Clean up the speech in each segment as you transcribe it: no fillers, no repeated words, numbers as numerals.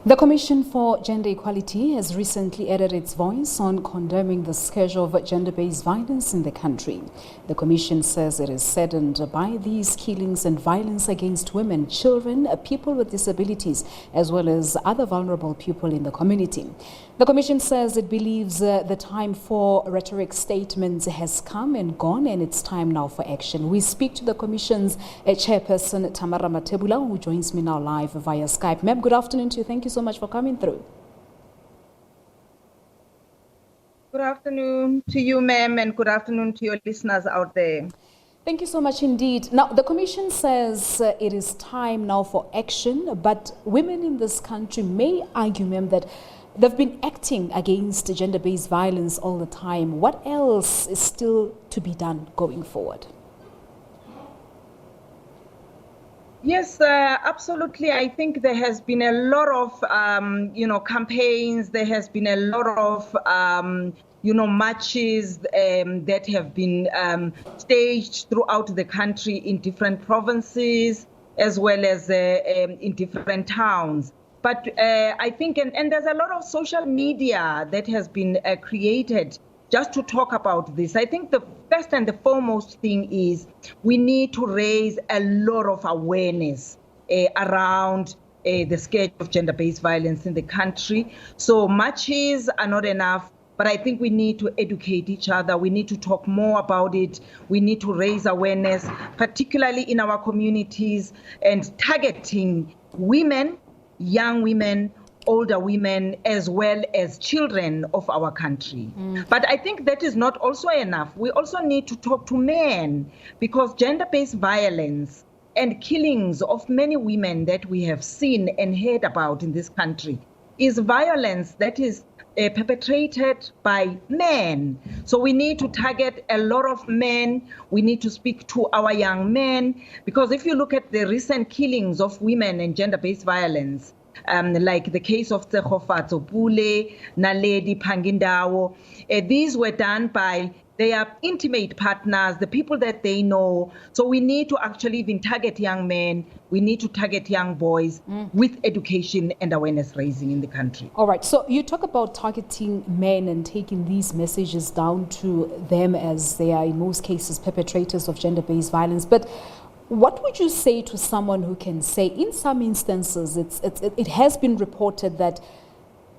The Commission for Gender Equality has recently added its voice on condemning the scourge of gender-based violence in the country. The Commission says it is saddened by these killings and violence against women, children, people with disabilities, as well as other vulnerable people in the community. The Commission says it believes the time for rhetoric statements has come and gone, and it's time now for action. We speak to the Commission's Chairperson, Tamara Mathebula, who joins me now live via Skype. Ma'am, good afternoon to you. Thank you so much for coming through. Good afternoon to you, ma'am, and good afternoon to your listeners out there. Thank you so much indeed. Now, the Commission says it is time now for action, but women in this country may argue, ma'am, that they've been acting against gender-based violence all the time. What else is still to be done going forward? Yes, absolutely. I think there has been a lot of, campaigns. There has been a lot of, marches that have been staged throughout the country in different provinces as well as in different towns. But I think, and there's a lot of social media that has been created just to talk about this. I think the first and the foremost thing is we need to raise a lot of awareness around the scourge of gender-based violence in the country. So marches are not enough, but I think we need to educate each other. We need to talk more about it. We need to raise awareness, particularly in our communities, and targeting women, young women, older women, as well as children of our country. But I think that is not also enough. We also need to talk to men, because gender-based violence and killings of many women that we have seen and heard about in this country is violence that is perpetrated by men. So we need to target a lot of men. We need to speak to our young men, because if you look at the recent killings of women and gender-based violence, like the case of Tsegofatso Pule, Naledi Pangindawo, these were done by their intimate partners, the people that they know. So we need to actually even target young men. We need to target young boys with education and awareness raising in the country. All right. So you talk about targeting men and taking these messages down to them, as they are in most cases perpetrators of gender-based violence. But what would you say to someone who can say, in some instances, it has been reported that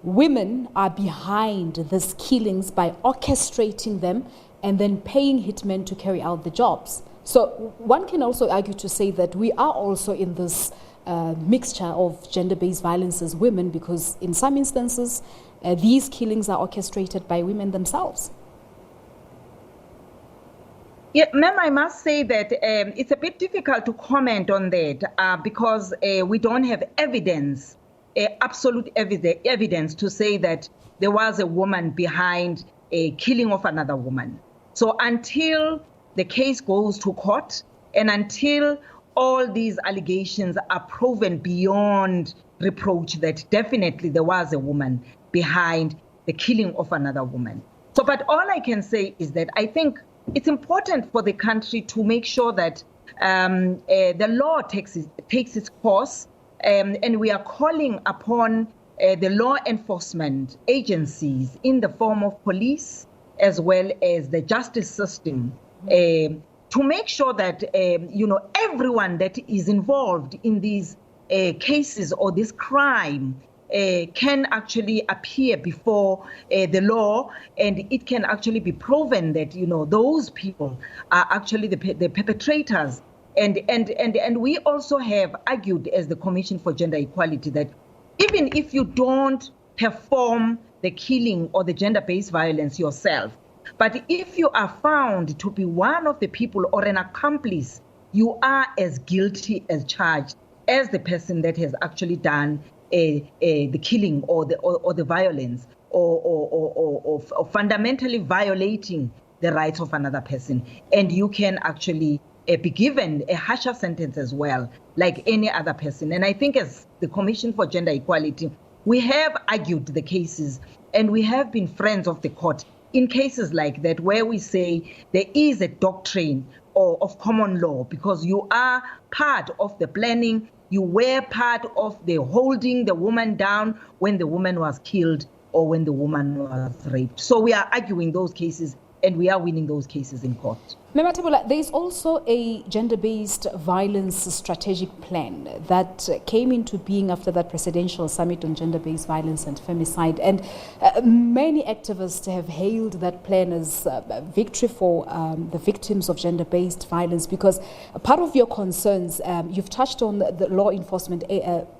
women are behind these killings by orchestrating them and then paying hitmen to carry out the jobs? So one can also argue to say that we are also in this mixture of gender-based violence as women, because in some instances, these killings are orchestrated by women themselves. Yeah, ma'am, I must say that it's a bit difficult to comment on that because we don't have evidence, absolute evidence to say that there was a woman behind a killing of another woman. So until the case goes to court and until all these allegations are proven beyond reproach that definitely there was a woman behind the killing of another woman. So, but all I can say is that I think it's important for the country to make sure that the law takes its course, and we are calling upon the law enforcement agencies in the form of police as well as the justice system to make sure that everyone that is involved in these cases or this crime can actually appear before the law, and it can actually be proven that those people are actually the perpetrators. And we also have argued as the Commission for Gender Equality that even if you don't perform the killing or the gender-based violence yourself, but if you are found to be one of the people or an accomplice, you are as guilty as charged as the person that has actually done the killing or the violence or fundamentally violating the rights of another person. And you can actually be given a harsher sentence as well, like any other person. And I think as the Commission for Gender Equality, we have argued the cases and we have been friends of the court in cases like that, where we say there is a doctrine of common law, because you are part of the planning, you were part of the holding the woman down when the woman was killed or when the woman was raped. So we are arguing those cases, and we are winning those cases in court. Mathebula, there is also a gender-based violence strategic plan that came into being after that presidential summit on gender-based violence and femicide. And many activists have hailed that plan as a victory for the victims of gender-based violence, because part of your concerns, you've touched on the law enforcement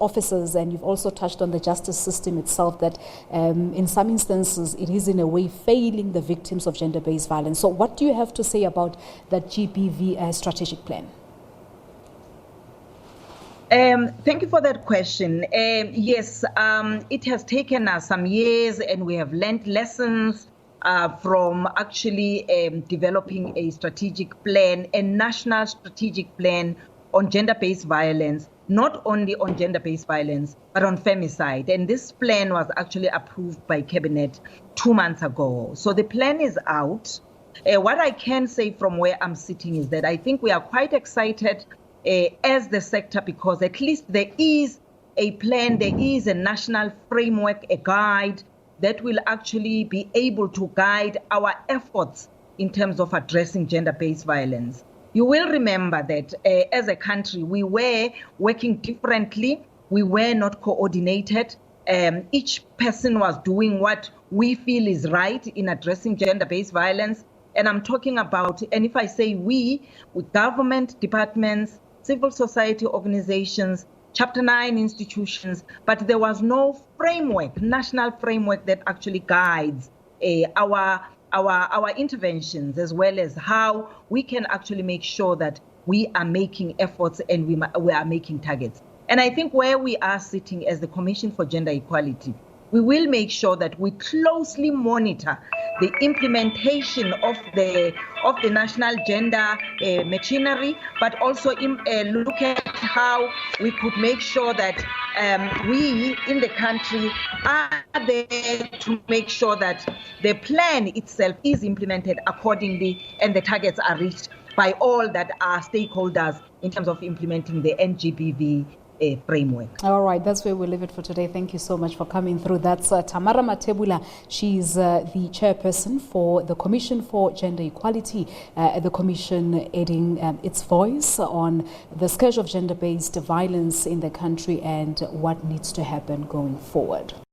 officers, and you've also touched on the justice system itself, that in some instances it is in a way failing the victims of gender-based violence. So what do you have to say about that GBV strategic plan? Thank you for that question. Yes, it has taken us some years, and we have learned lessons from actually developing a strategic plan, a national strategic plan on gender-based violence, not only on gender-based violence, but on femicide. And this plan was actually approved by Cabinet 2 months ago. So the plan is out. What I can say from where I'm sitting is that I think we are quite excited as the sector, because at least there is a plan, there is a national framework, a guide that will actually be able to guide our efforts in terms of addressing gender-based violence. You will remember that as a country, we were working differently. We were not coordinated. Each person was doing what we feel is right in addressing gender-based violence. And I'm talking about, and if I say we, with government departments, civil society organizations, Chapter 9 institutions, but there was no framework, national framework that actually guides our interventions, as well as how we can actually make sure that we are making efforts and we are making targets. And I think where we are sitting as the Commission for Gender Equality, we will make sure that we closely monitor the implementation of the national gender machinery, but also look at how we could make sure that we in the country are there to make sure that the plan itself is implemented accordingly and the targets are reached by all that are stakeholders in terms of implementing the NGBV framework. All right, that's where we'll leave it for today. Thank you so much for coming through. That's Tamara Mathebula. She's the chairperson for the Commission for Gender Equality, the Commission adding its voice on the scourge of gender-based violence in the country and what needs to happen going forward.